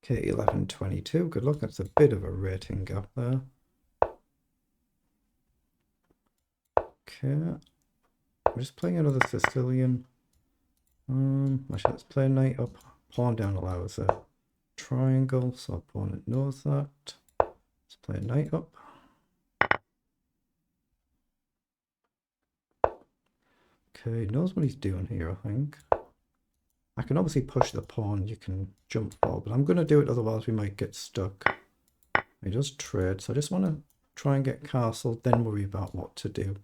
Okay, 11.22. Good luck. That's a bit of a rating gap there. Okay. I'm just playing another Sicilian. Actually, let's play knight up. Pawn down allows a triangle, so opponent knows that. Let's play knight up. Okay, knows what he's doing here, I think. I can obviously push the pawn, you can jump forward, but I'm going to do it, otherwise we might get stuck. He does trade, so I just want to try and get castle, then worry about what to do.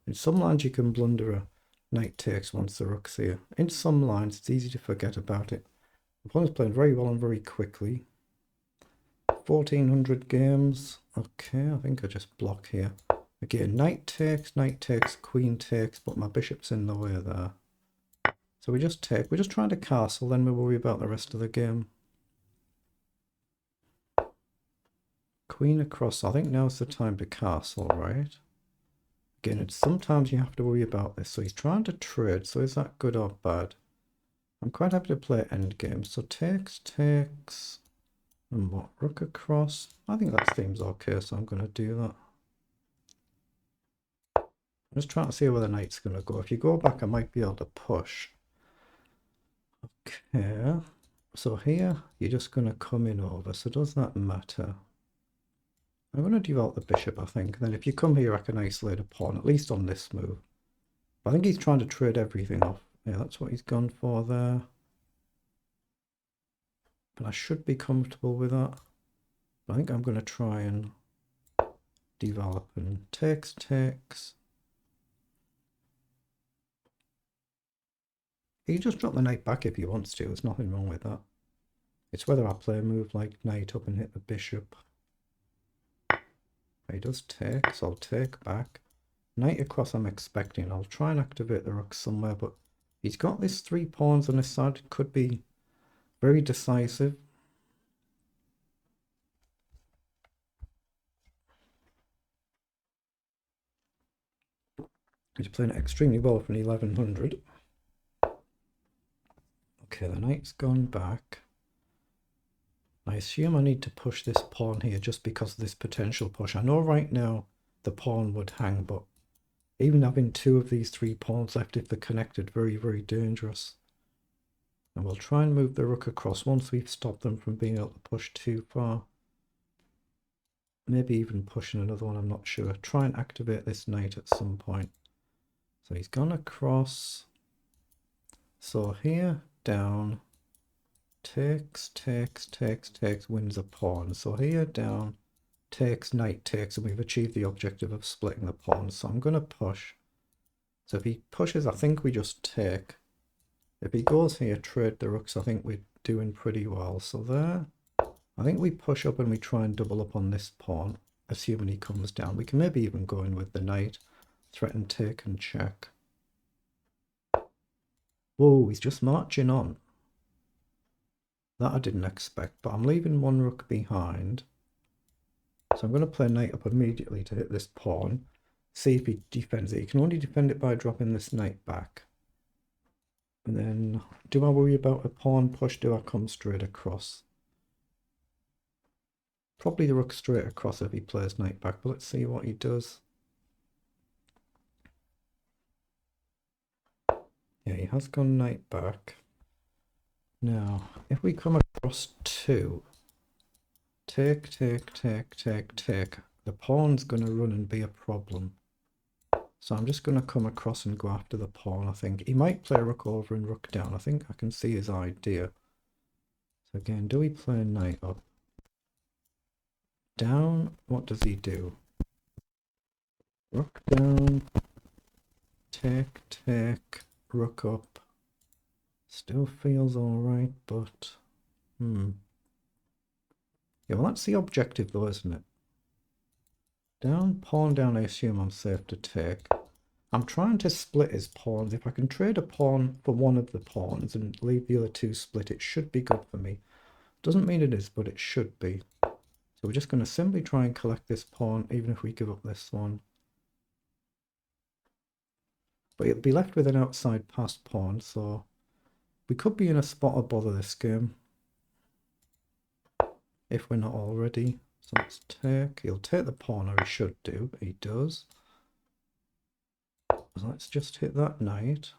In some lines you can blunder a knight takes once the rook's here. In some lines it's easy to forget about it. The opponent's playing very well and very quickly. 1400 games. Okay, I think I just block here. Again, knight takes, queen takes, but my bishop's in the way there. So we just take, we're just trying to castle, then we'll worry about the rest of the game. Queen across, I think now's the time to castle, right? Again, it's sometimes you have to worry about this. So he's trying to trade, so is that good or bad? I'm quite happy to play endgame. So takes, and what, rook across? I think that seems okay, so I'm going to do that. I'm just trying to see where the knight's going to go. If you go back, I might be able to push. Okay, so here you're just going to come in over, so does that matter? I'm going to develop the bishop, I think. Then if you come here, I can isolate a pawn, at least on this move. I think he's trying to trade everything off. Yeah, that's what he's gone for there. But I should be comfortable with that. I think I'm going to try and develop and takes. He can just drop the knight back if he wants to. There's nothing wrong with that. It's whether I play a move like knight up and hit the bishop. He does take, so I'll take back. Knight across I'm expecting. I'll try and activate the rook somewhere, but he's got these 3 pawns on his side. It could be very decisive. He's playing it extremely well for an 1100. Okay, the knight's gone back. I assume I need to push this pawn here just because of this potential push. I know right now the pawn would hang, but even having 2 of these 3 pawns left, if they're connected, very, very dangerous. And we'll try and move the rook across once we've stopped them from being able to push too far. Maybe even pushing another one, I'm not sure. Try and activate this knight at some point. So he's gone across. So here, down, takes, wins a pawn. So here, down, takes, knight takes, and we've achieved the objective of splitting the pawns. So I'm going to push. So if he pushes, I think we just take. If he goes here, trade the rooks, I think we're doing pretty well. So there, I think we push up and we try and double up on this pawn, assuming he comes down. We can maybe even go in with the knight, threaten take and check. Whoa, he's just marching on. That I didn't expect, but I'm leaving 1 rook behind. So I'm going to play knight up immediately to hit this pawn. See if he defends it. He can only defend it by dropping this knight back. And then, do I worry about a pawn push? Do I come straight across? Probably the rook straight across if he plays knight back, but let's see what he does. Yeah, he has gone knight back. Now, if we come across 2, take, the pawn's going to run and be a problem. So I'm just going to come across and go after the pawn, I think. He might play rook over and rook down. I think I can see his idea. So again, do we play knight up? Down, what does he do? Rook down, take, rook up. Still feels alright, but... Yeah, well that's the objective though, isn't it? Down, pawn down, I assume I'm safe to take. I'm trying to split his pawns. If I can trade a pawn for one of the pawns and leave the other 2 split, it should be good for me. Doesn't mean it is, but it should be. So we're just going to simply try and collect this pawn, even if we give up this one. But it'll be left with an outside passed pawn, so we could be in a spot of bother this game. if we're not already. So let's take, he'll take the pawn, or he should do, he does. So let's just hit that knight.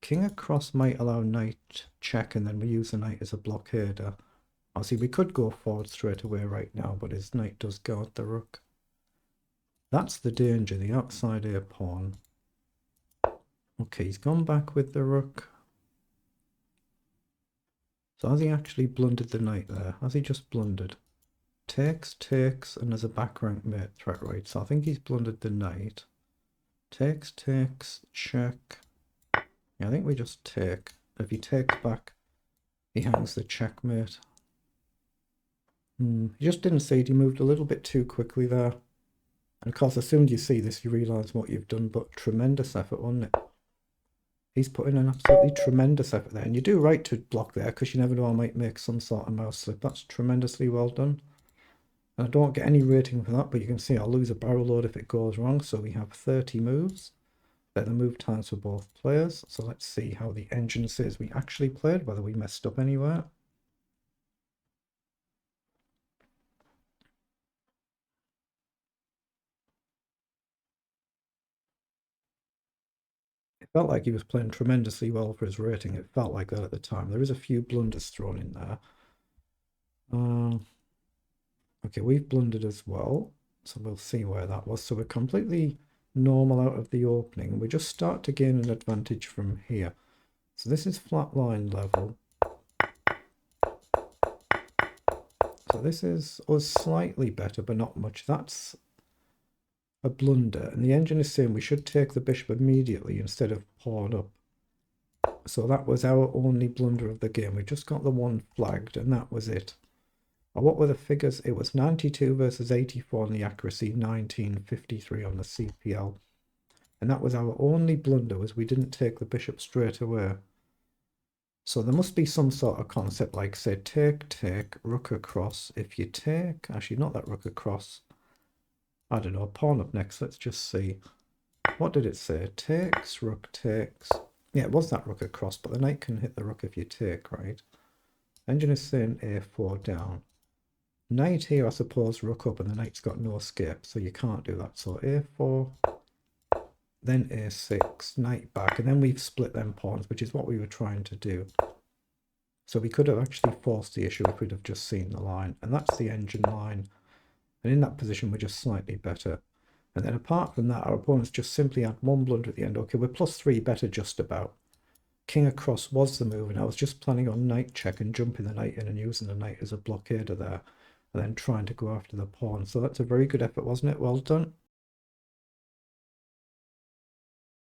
King across might allow knight check, and then we use the knight as a blockader. Obviously we could go forward straight away right now, but his knight does guard the rook. That's the danger, the outside A pawn. Okay, he's gone back with the rook. So has he actually blundered the knight there? Has he just blundered? Takes, takes, and there's a back rank mate threat, right? So I think he's blundered the knight. Takes, takes, check. Yeah, I think we just take. If he takes back, he hangs the checkmate. He just didn't see it. He moved a little bit too quickly there. And of course, as soon as you see this, you realise what you've done, but tremendous effort, wasn't it? He's put in an absolutely tremendous effort there. And you do right to block there, because you never know, I might make some sort of mouse slip. That's tremendously well done. And I don't get any rating for that, but you can see I'll lose a barrel load if it goes wrong. So we have 30 moves. They're the move times for both players. So let's see how the engine says we actually played, whether we messed up anywhere. It felt like he was playing tremendously well for his rating. It felt like that at the time. There is a few blunders thrown in there. Okay, we've blundered as well. So we'll see where that was. So we're completely normal out of the opening. And we just start to gain an advantage from here. So this is flat line level. So this is us slightly better, but not much. That's a blunder. And the engine is saying we should take the bishop immediately instead of pawn up. So that was our only blunder of the game. We just got the one flagged, and that was it. What were the figures? It was 92 versus 84 on the accuracy, 1953 on the CPL. And that was our only blunder, was we didn't take the bishop straight away. So there must be some sort of concept like, say, take, take, rook across. If you take, actually not that rook across. I don't know, pawn up next, let's just see. What did it say? Takes, rook takes. Yeah, it was that rook across, but the knight can hit the rook if you take, right? Engine is saying a4 down. Knight here, I suppose, rook up, and the knight's got no escape, so you can't do that. So a4, then a6, knight back, and then we've split them pawns, which is what we were trying to do. So we could have actually forced the issue if we'd have just seen the line, and that's the engine line. And in that position, we're just slightly better. And then apart from that, our opponents just simply had one blunder at the end. Okay, we're +3 better just about. King across was the move, and I was just planning on knight check and jumping the knight in and using the knight as a blockader there, and then trying to go after the pawn. So that's a very good effort, wasn't it? Well done.